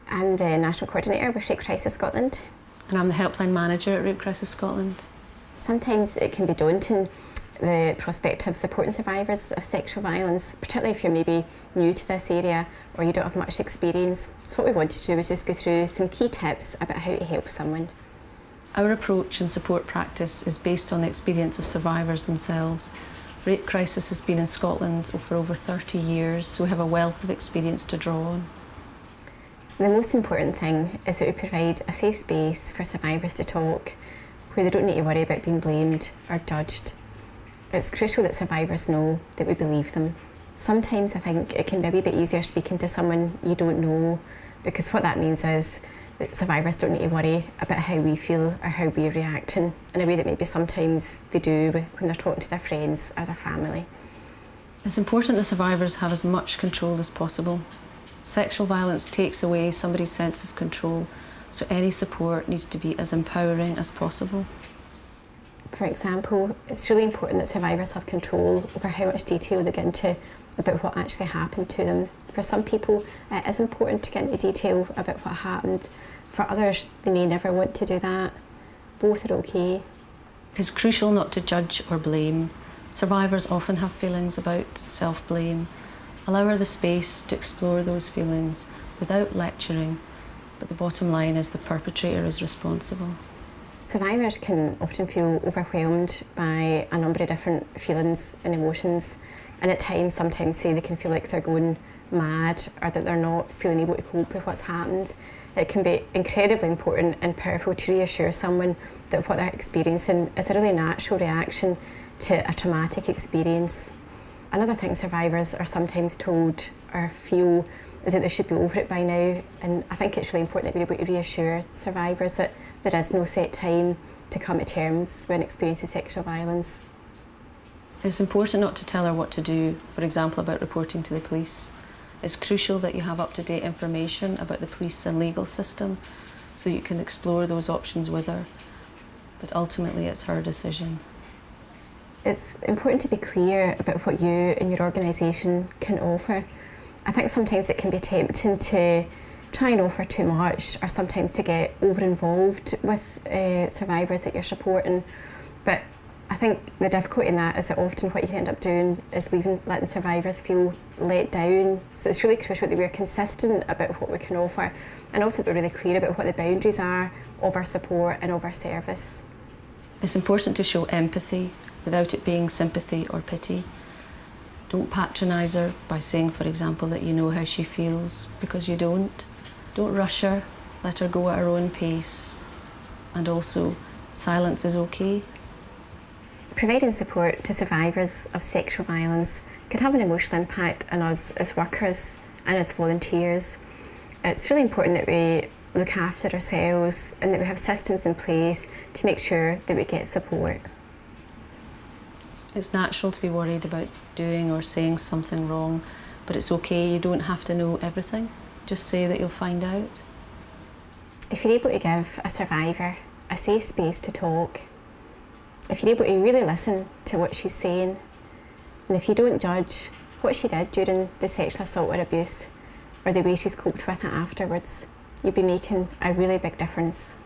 I'm the National Coordinator with Rape Crisis Scotland. And I'm the Helpline Manager at Rape Crisis Scotland. Sometimes it can be daunting, the prospect of supporting survivors of sexual violence, particularly if you're maybe new to this area or you don't have much experience. So what we wanted to do was just go through some key tips about how to help someone. Our approach and support practice is based on the experience of survivors themselves. Rape Crisis has been in Scotland for over 30 years, so we have a wealth of experience to draw on. The most important thing is that we provide a safe space for survivors to talk, where they don't need to worry about being blamed or judged. It's crucial that survivors know that we believe them. Sometimes I think it can be a wee bit easier speaking to someone you don't know, because what that means is that survivors don't need to worry about how we feel or how we're reacting in a way that maybe sometimes they do when they're talking to their friends or their family. It's important that survivors have as much control as possible. Sexual violence takes away somebody's sense of control, so any support needs to be as empowering as possible. For example, it's really important that survivors have control over how much detail they get into about what actually happened to them. For some people, it is important to get into detail about what happened. For others, they may never want to do that. Both are okay. It's crucial not to judge or blame. Survivors often have feelings about self-blame. Allow her the space to explore those feelings without lecturing, but the bottom line is the perpetrator is responsible. Survivors can often feel overwhelmed by a number of different feelings and emotions, and at times sometimes say they can feel like they're going mad or that they're not feeling able to cope with what's happened. It can be incredibly important and powerful to reassure someone that what they're experiencing is a really natural reaction to a traumatic experience. Another thing survivors are sometimes told or feel is that they should be over it by now, and I think it's really important that we're able to reassure survivors that there is no set time to come to terms when experiencing sexual violence. It's important not to tell her what to do, for example about reporting to the police. It's crucial that you have up-to-date information about the police and legal system so you can explore those options with her, but ultimately it's her decision. It's important to be clear about what you and your organisation can offer. I think sometimes it can be tempting to try and offer too much, or sometimes to get over-involved with survivors that you're supporting. But I think the difficulty in that is that often what you can end up doing is letting survivors feel let down. So it's really crucial that we're consistent about what we can offer, and also that we're really clear about what the boundaries are of our support and of our service. It's important to show empathy without it being sympathy or pity. Don't patronise her by saying, for example, that you know how she feels, because you don't. Don't rush her, let her go at her own pace. And also, silence is okay. Providing support to survivors of sexual violence can have an emotional impact on us as workers and as volunteers. It's really important that we look after ourselves and that we have systems in place to make sure that we get support. It's natural to be worried about doing or saying something wrong, but it's okay, you don't have to know everything. Just say that you'll find out. If you're able to give a survivor a safe space to talk, if you're able to really listen to what she's saying, and if you don't judge what she did during the sexual assault or abuse, or the way she's coped with it afterwards, you'll be making a really big difference.